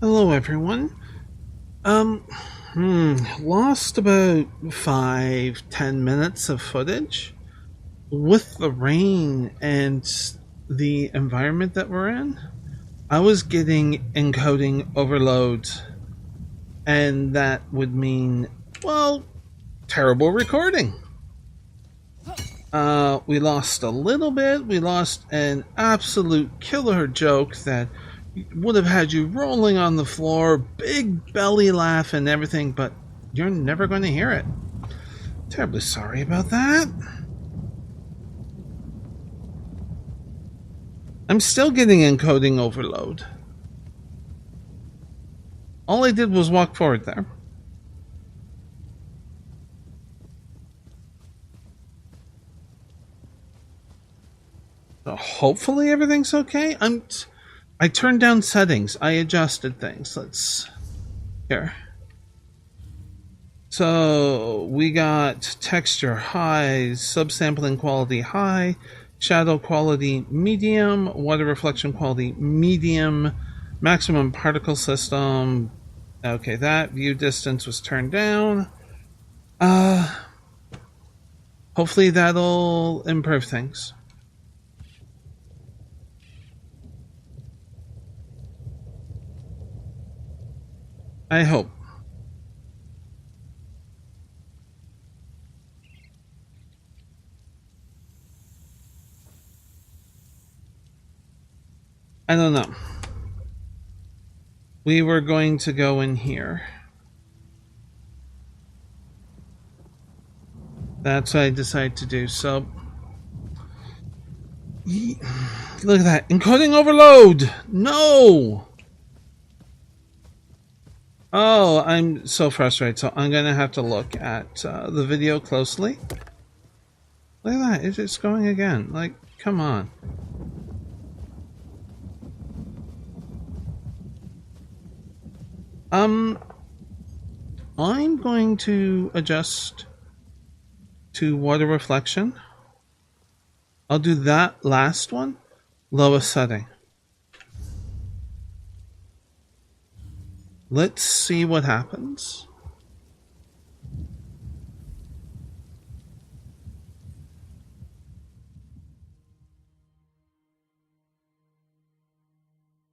Hello, everyone. Um, Lost about 5-10 minutes of footage with the rain and the environment that we're in. I was getting encoding overload, and that would mean, well, terrible recording. We lost a little bit. We lost an absolute killer joke that would have had you rolling on the floor, big belly laugh and everything, but you're never going to hear it. Terribly sorry about that. I'm still getting encoding overload. All I did was walk forward there. So hopefully everything's okay. I turned down settings. I adjusted things. Let's here. So we got texture high, subsampling quality high, shadow quality medium, water reflection quality medium, maximum particle system. Okay, that view distance was turned down. Hopefully that'll improve things. I hope. I don't know. We were going to go in here. That's what I decided to do. So, look at that. Encoding overload! No! Oh, I'm so frustrated. So I'm going to have to look at the video closely. Look at that. It's going again. Like, come on. I'm going to adjust to water reflection. I'll do that last one, lowest setting. Let's see what happens.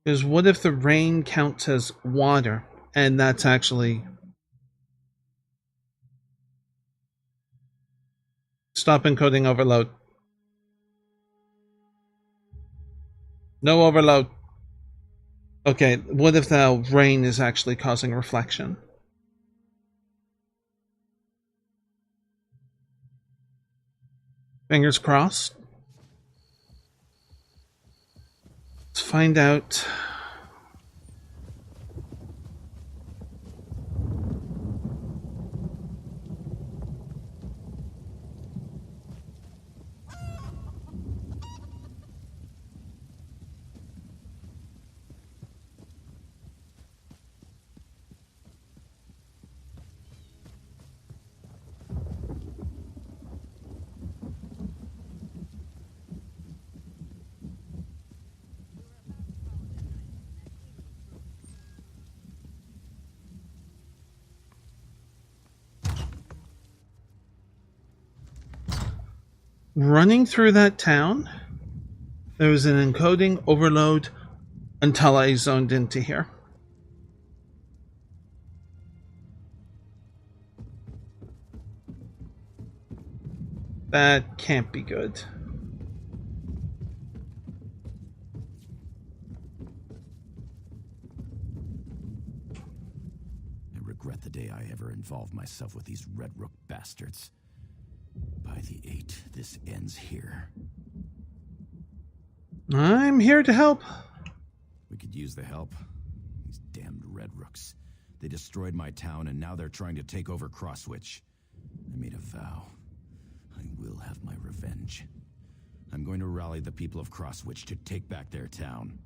Because what if the rain counts as water, and that's actually... Stop encoding overload. No overload. Okay, what if the rain is actually causing reflection? Fingers crossed. Let's find out. Running through that town, there was an encoding overload until I zoned into here. That can't be good. I regret the day I ever involved myself with these Red Rook bastards. By the 8, this ends here. I'm here to help. We could use the help. These damned Red Rooks. They destroyed my town, and now they're trying to take over Crosswitch. I made a vow. I will have my revenge. I'm going to rally the people of Crosswitch to take back their town.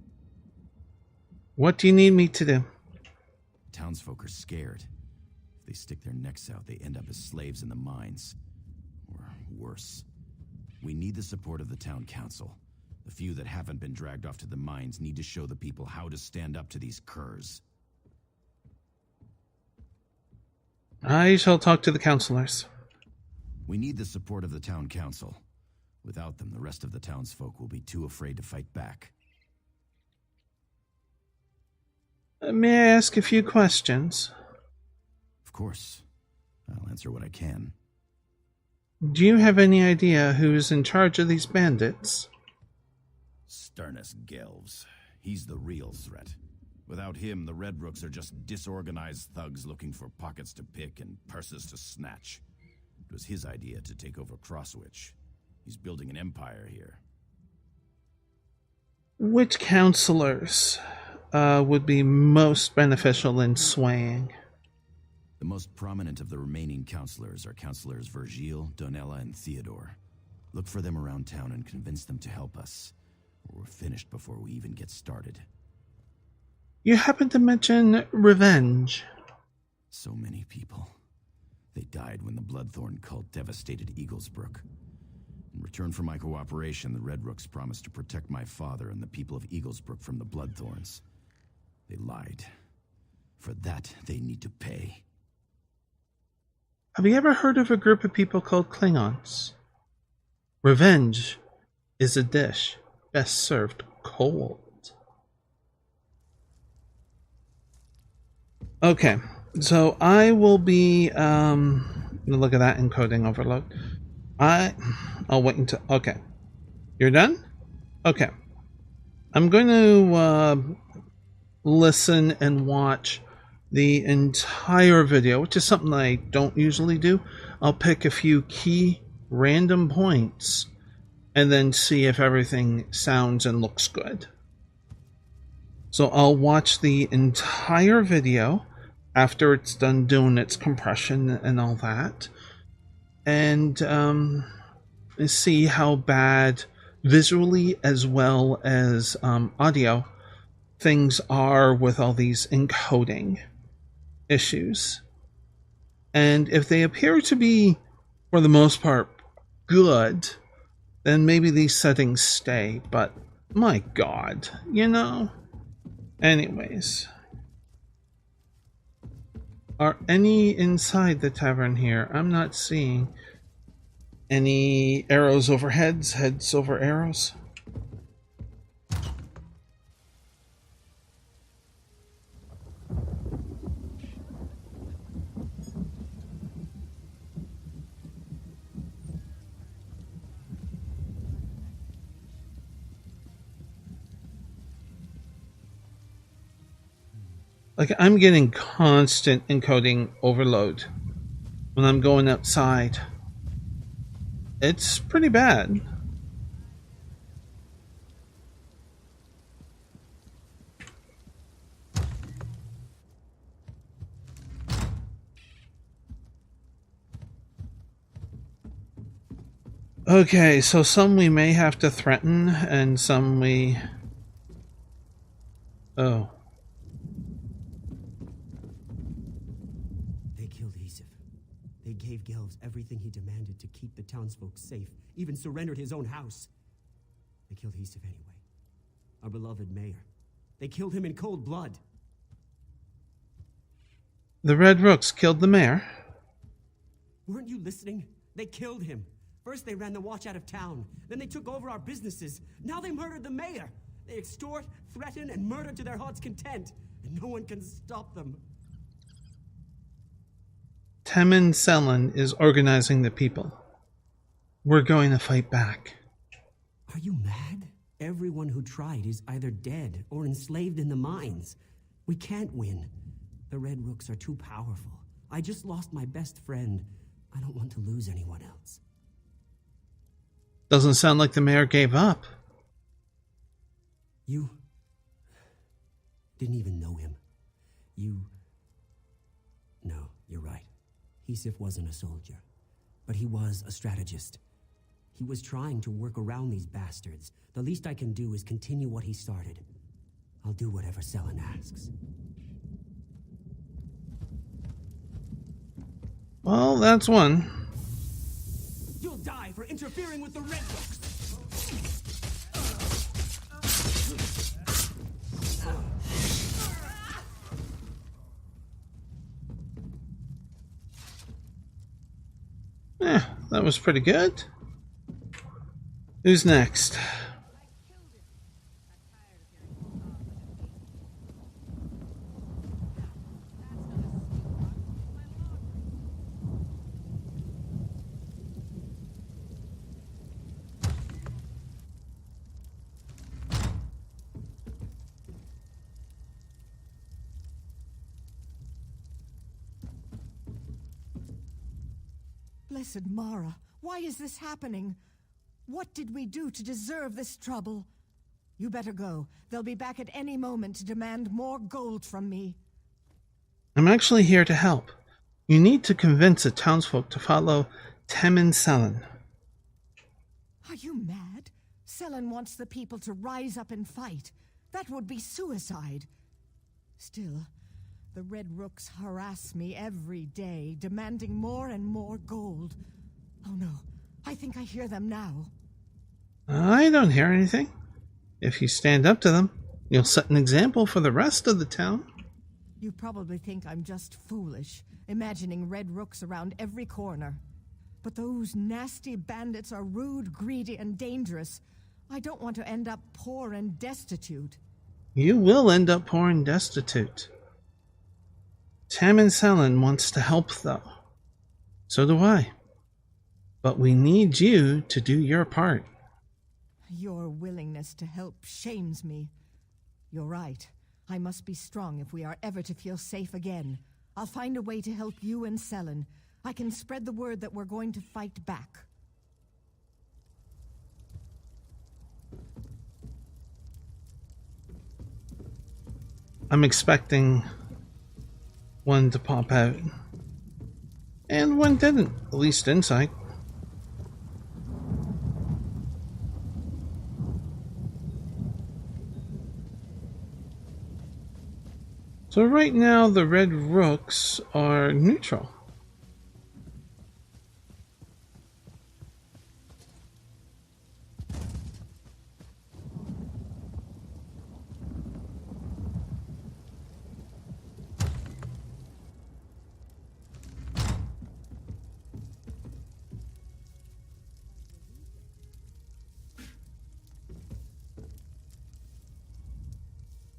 What do you need me to do? Townsfolk are scared. If they stick their necks out, they end up as slaves in the mines. Or worse. We need the support of the town council. The few that haven't been dragged off to the mines need to show the people how to stand up to these curs. I shall talk to the councillors. We need the support of the town council. Without them, the rest of the townsfolk will be too afraid to fight back. May I ask a few questions? Of course. I'll answer what I can. Do you have any idea who's in charge of these bandits? Sternus Gelves. He's the real threat. Without him, the Red Rooks are just disorganized thugs looking for pockets to pick and purses to snatch. It was his idea to take over Crosswitch. He's building an empire here. Which councillors would be most beneficial in swaying? The most prominent of the remaining councillors are Councillors Virgil, Donella, and Theodore. Look for them around town and convince them to help us, or we're finished before we even get started. You happen to mention revenge. So many people. They died when the Bloodthorn cult devastated Eaglesbrook. In return for my cooperation, the Red Rooks promised to protect my father and the people of Eaglesbrook from the Bloodthorns. They lied. For that, they need to pay. Have you ever heard of a group of people called Klingons? Revenge is a dish best served cold. Okay, so I will be, look at that encoding overload. I'll wait until, okay. You're done? Okay. I'm going to listen and watch the entire video, which is something I don't usually do. I'll pick a few key random points and then see if everything sounds and looks good. So I'll watch the entire video after it's done doing its compression and all that, and see how bad visually as well as audio things are with all these encoding issues. And if they appear to be, for the most part, good, then maybe these settings stay. But my God, you know? Anyways. Are any inside the tavern here? I'm not seeing any arrows over heads, heads over arrows. Like, I'm getting constant encoding overload when I'm going outside. It's pretty bad. Okay, so some we may have to threaten, and some we... Oh. They gave Gelves everything he demanded to keep the townsfolk safe, even surrendered his own house. They killed Heasif anyway. Our beloved mayor. They killed him in cold blood. The Red Rooks killed the mayor? Weren't you listening? They killed him. First they ran the watch out of town. Then they took over our businesses. Now they murdered the mayor. They extort, threaten, and murder to their heart's content. And no one can stop them. Temin Selen is organizing the people. We're going to fight back. Are you mad? Everyone who tried is either dead or enslaved in the mines. We can't win. The Red Rooks are too powerful. I just lost my best friend. I don't want to lose anyone else. Doesn't sound like the mayor gave up. You didn't even know him. No, you're right. Heasif wasn't a soldier, but he was a strategist. He was trying to work around these bastards. The least I can do is continue what he started. I'll do whatever Selen asks. Well, that's one. You'll die for interfering with the Red Rooks! That was pretty good. Who's next? Blessed Mara, why is this happening? What did we do to deserve this trouble? You better go. They'll be back at any moment to demand more gold from me. I'm actually here to help. You need to convince the townsfolk to follow Temin Selen. Are you mad? Selen wants the people to rise up and fight. That would be suicide. Still, the Red Rooks harass me every day, demanding more and more gold. Oh no, I think I hear them now. I don't hear anything. If you stand up to them, you'll set an example for the rest of the town. You probably think I'm just foolish, imagining Red Rooks around every corner. But those nasty bandits are rude, greedy, and dangerous. I don't want to end up poor and destitute. You will end up poor and destitute. Temin Selen wants to help, though. So do I. But we need you to do your part. Your willingness to help shames me. You're right. I must be strong if we are ever to feel safe again. I'll find a way to help you and Selen. I can spread the word that we're going to fight back. I'm expecting one to pop out. And one didn't, at least inside. So right now the Red Rooks are neutral.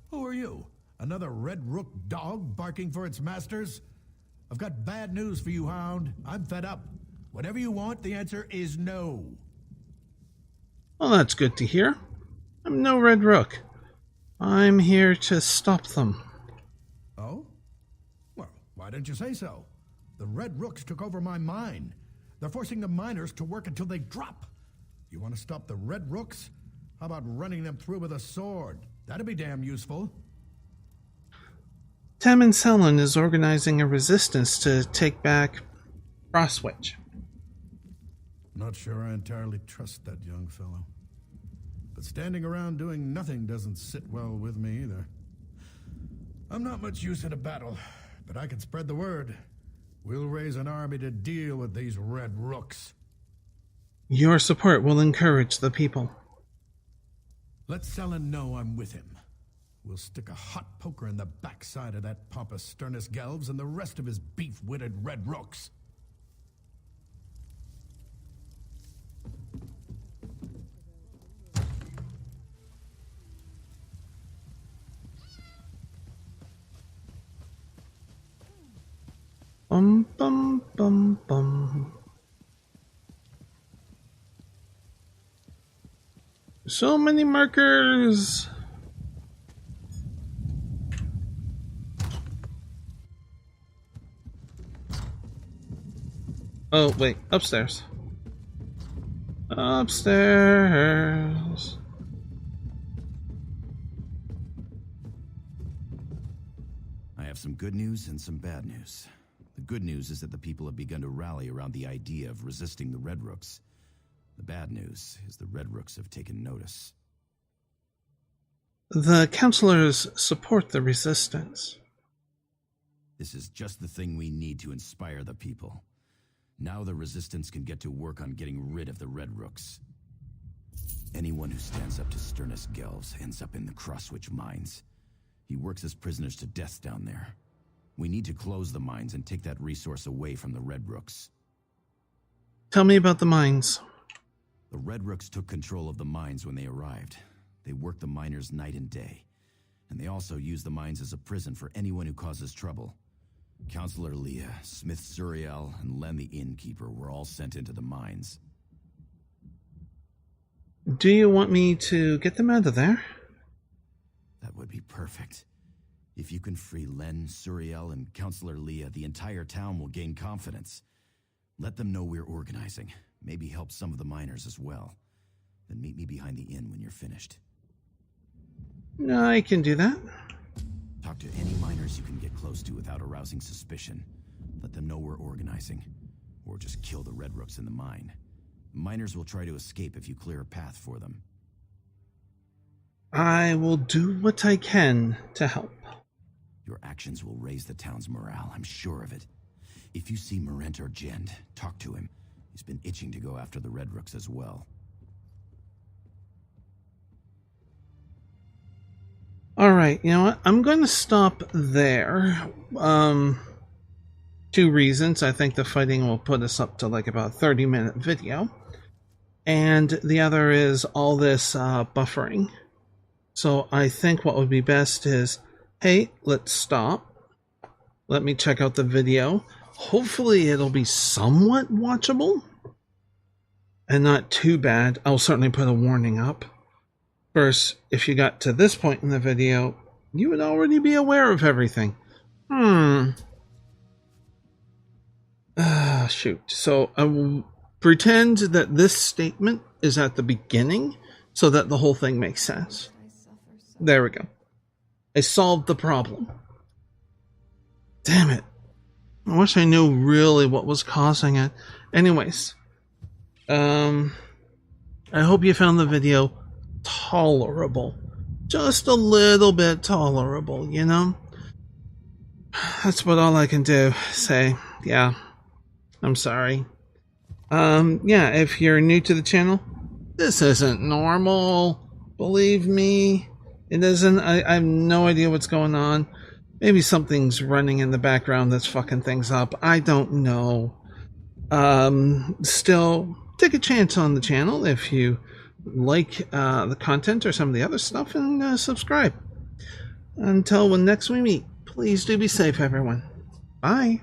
Who are you? Another Red Rook dog barking for its masters? I've got bad news for you, Hound. I'm fed up. Whatever you want, the answer is no. Well, that's good to hear. I'm no Red Rook. I'm here to stop them. Oh? Well, why didn't you say so? The Red Rooks took over my mine. They're forcing the miners to work until they drop. You want to stop the Red Rooks? How about running them through with a sword? That'd be damn useful. Temin Selen is organizing a resistance to take back Crosswitch. Not sure I entirely trust that young fellow. But standing around doing nothing doesn't sit well with me either. I'm not much use in a battle, but I can spread the word. We'll raise an army to deal with these Red Rooks. Your support will encourage the people. Let Selen know I'm with him. We'll stick a hot poker in the backside of that pompous Sternus Gelves and the rest of his beef-witted Red Rooks. Bum bum bum bum. So many markers. Oh, wait, upstairs. Upstairs. I have some good news and some bad news. The good news is that the people have begun to rally around the idea of resisting the Red Rooks. The bad news is the Red Rooks have taken notice. The councillors support the resistance. This is just the thing we need to inspire the people. Now the resistance can get to work on getting rid of the Red Rooks. Anyone who stands up to Sternus Gelves ends up in the Crosswitch mines. He works his prisoners to death down there. We need to close the mines and take that resource away from the Red Rooks. Tell me about the mines. The Red Rooks took control of the mines when they arrived. They worked the miners night and day. And they also used the mines as a prison for anyone who causes trouble. Counselor Leah, Smith Suriel, and Len the innkeeper were all sent into the mines. Do you want me to get them out of there? That would be perfect. If you can free Len, Suriel, and Counselor Leah, the entire town will gain confidence. Let them know we're organizing. Maybe help some of the miners as well. Then meet me behind the inn when you're finished. I can do that. Talk to any miners you can get close to without arousing suspicion. Let them know we're organizing. Or just kill the Red Rooks in the mine. Miners will try to escape if you clear a path for them. I will do what I can to help. Your actions will raise the town's morale, I'm sure of it. If you see Morent or Jend, talk to him. He's been itching to go after the Red Rooks as well. Alright, you know what? I'm going to stop there. 2 reasons. I think the fighting will put us up to like about a 30-minute video. And the other is all this buffering. So I think what would be best is, hey, let's stop. Let me check out the video. Hopefully it'll be somewhat watchable and not too bad. I'll certainly put a warning up. First, if you got to this point in the video, you would already be aware of everything. Shoot. So I will pretend that this statement is at the beginning so that the whole thing makes sense. There we go. I solved the problem. Damn it. I wish I knew really what was causing it. Anyways, I hope you found the video tolerable. Just a little bit tolerable, you know? That's what all I can do. Say, yeah, I'm sorry. Yeah, if you're new to the channel, this isn't normal. Believe me, it isn't. I have no idea what's going on. Maybe something's running in the background that's fucking things up. I don't know. Still, take a chance on the channel if you like the content or some of the other stuff, and subscribe. Until when next we meet, please do be safe, everyone. Bye.